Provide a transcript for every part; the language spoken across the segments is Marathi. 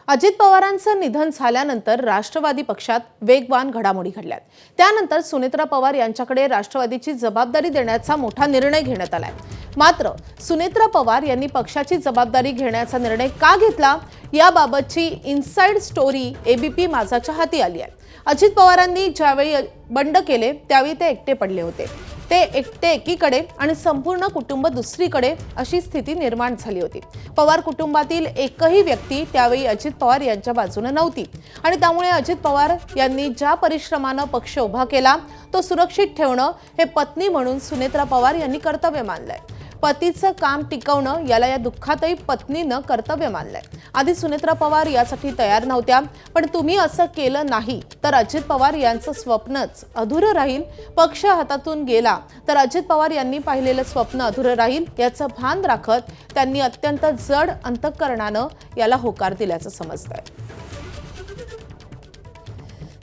अजित पवारांचं निधन झाल्यानंतर राष्ट्रवादी पक्षात वेगवान घडामोडी घडल्यात। त्यानंतर सुनेत्रा पवार यांच्याकडे राष्ट्रवादीची जबाबदारी देण्याचा मोठा निर्णय घेण्यात आलाय। मात्र सुनेत्रा पवार यांनी पक्षाची जबाबदारी घेण्याचा निर्णय का घेतला याबाबतची इनसाइड स्टोरी एबीपी माझाच्या हाती आली आहे। अजित पवारांनी ज्यावेळी बंड केले त्यावेळी ते एकटे पडले होते। ते एकटे एकीकडे आणि संपूर्ण कुटुंब दुसरीकडे अशी स्थिती निर्माण झाली होती। पवार कुटुंबातील एकही व्यक्ती त्यावेळी अजित पवार यांच्या बाजूने नव्हती आणि त्यामुळे अजित पवार यांनी ज्या परिश्रमाने पक्ष उभा केला तो सुरक्षित ठेवणं हे पत्नी म्हणून सुनेत्रा पवार यांनी कर्तव्य मानलंय। पतीचं काम टिकवणं याला या दुःखातही पत्नीनं कर्तव्य मानलंय। आधी सुनेत्रा पवार यासाठी तयार नव्हत्या, पण तुम्ही असं केलं नाही तर अजित पवार यांचं स्वप्नच अधुरं राहील। पक्ष हातातून गेला तर अजित पवार यांनी पाहिलेलं स्वप्न अधुरं राहील याचं भान राखत त्यांनी अत्यंत जड अंतःकरणानं याला होकार दिल्याचं समजतंय।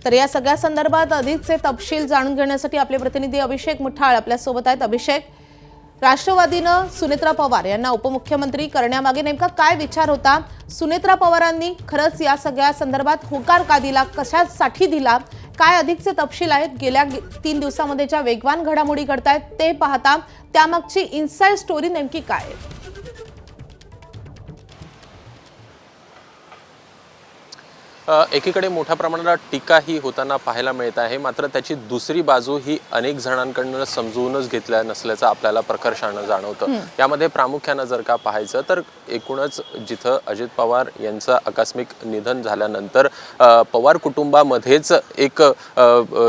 तर या सगळ्या संदर्भात अधिकचे तपशील जाणून घेण्यासाठी आपले प्रतिनिधी अभिषेक मुठाळ आपल्या सोबत आहेत। अभिषेक, राष्ट्रवादीनं सुनेत्रा पवार यांना उपमुख्यमंत्री करण्यामागे नेमका काय विचार होता? सुनेत्रा पवारांनी खरंच या सगळ्या संदर्भात होकार का दिला, कशासाठी दिला, काय अधिकचे तपशील आहेत? गेल्या 3 दिवसांमध्ये ज्या वेगवान घडामोडी घडतायत ते पाहता त्यामागची इनसाइड स्टोरी नेमकी काय आहे? एकीकडे मोठ्या प्रमाणात टीका ही होताना पाहायला मिळत आहे, मात्र त्याची दुसरी बाजू ही अनेक जणांकडून समजूनच घेतल्या नसल्याचं आपल्याला प्रकर्षानं जाणवतं। यामध्ये प्रामुख्यानं जर का पाहायचं तर एकूणच जिथं अजित पवार यांचं आकस्मिक निधन झाल्यानंतर पवार कुटुंबामध्येच एक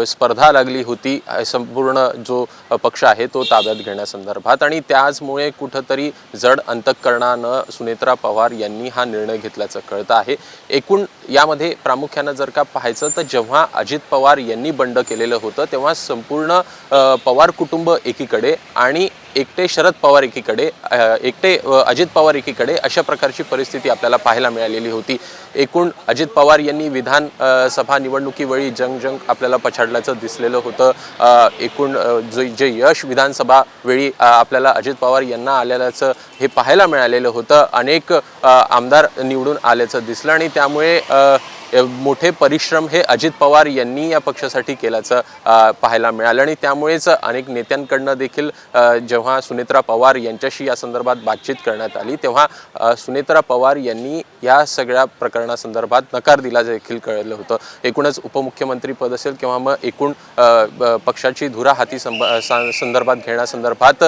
स्पर्धा लागली होती संपूर्ण जो पक्ष आहे तो ताब्यात घेण्यासंदर्भात, आणि त्याचमुळे कुठंतरी जड अंतःकरणानं सुनेत्रा पवार यांनी हा निर्णय घेतल्याचं कळतं आहे। एकूण यामध्ये प्रामुख्यानं जर का पाहायचं तर जेव्हा अजित पवार यांनी बंड केलेलं होतं तेव्हा संपूर्ण पवार कुटुंब एकीकडे आणि एकटे शरद पवार एकीकडे, एकटे अजित पवार एकीकडे अशा प्रकारची परिस्थिती आपल्याला पाहायला मिळालेली होती। एकूण अजित पवार यांनी विधानसभा निवडणुकीवेळी जंग आपल्याला पछाडल्याचं दिसलेलं होतं। एकूण जे यश विधानसभा वेळी आपल्याला अजित पवार यांना आलेल्याचं हे पाहायला मिळालेलं होतं। अनेक आमदार निवडून आल्याचं दिसलं आणि त्यामुळे मोठे परिश्रम हे अजित पवार यांनी या पक्षासाठी केल्याचं पाहायला मिळालं आणि त्यामुळेच अनेक नेत्यांकडनं देखील जेव्हा सुनेत्रा पवार यांच्याशी या संदर्भात बातचीत करण्यात आली तेव्हा सुनेत्रा पवार यांनी या सगळ्या प्रकरणासंदर्भात नकार दिला देखील कळलं होतं। एकूणच उपमुख्यमंत्री पद असेल किंवा मग एकूण पक्षाची धुरा हाती संदर्भात घेण्यासंदर्भात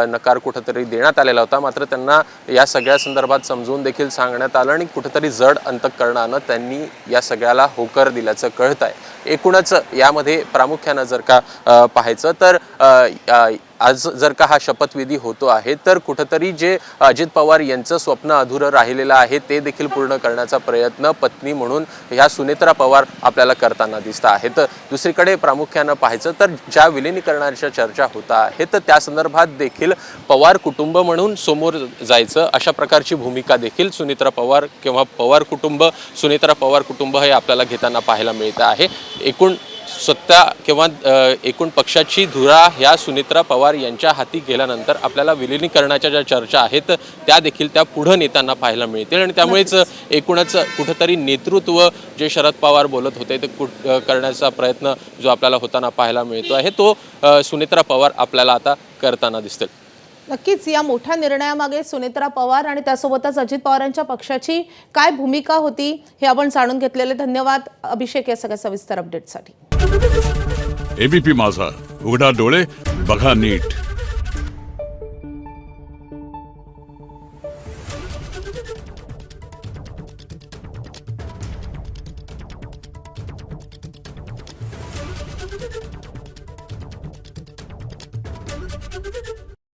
नकार कुठंतरी देण्यात आलेला होता, मात्र त्यांना या सगळ्या संदर्भात समजून देखील सांगण्यात आलं आणि कुठंतरी जड अंतःकरणानं त्यांनी या सगळ्याला होकार दिल्याचं कळत आहे। एकूणच यामध्ये प्रामुख्यानं जर का पाहायचं तर आज जर का हा शपथविधी होतो आहे तर कुठंतरी जे अजित पवार यांचं स्वप्न अधुरं राहिलेलं आहे ते देखील पूर्ण करण्याचा प्रयत्न पत्नी म्हणून ह्या सुनेत्रा पवार आपल्याला करताना दिसत आहेत। दुसरीकडे प्रामुख्यानं पाहायचं तर ज्या विलिनीकरणाच्या चर्चा होत आहेत तर त्या संदर्भात देखील पवार कुटुंब म्हणून समोर जायचं अशा प्रकारची भूमिका देखील सुनेत्रा पवार किंवा पवार कुटुंब सुनेत्रा पवार कुटुंब हे आपल्याला घेताना पाहायला मिळत आहे। एकूण सत्ता किंवा एकूण पक्षाची धुरा ह्या सुनेत्रा पवार यांच्या हाती गेल्यानंतर आपल्याला विलिनीकरणाच्या ज्या चर्चा आहेत त्या देखील त्या पुढे नेताना पाहायला मिळतील आणि त्यामुळेच एकूणच कुठंतरी नेतृत्व जे शरद पवार बोलत होते ते करण्याचा प्रयत्न जो आपल्याला होताना पाहायला मिळतो आहे तो सुनेत्रा पवार आपल्याला आता करताना दिसतील। नक्कीच या मोठ्या निर्णयामागे सुनेत्रा पवार आणि त्यासोबतच अजित पवारांच्या पक्षाची काय भूमिका होती हे आपण जाणून घेतलेले। धन्यवाद अभिषेक या सगळ्या सविस्तर अपडेटसाठी। एबीपी माझा, उघडा डोळे बघा नीट।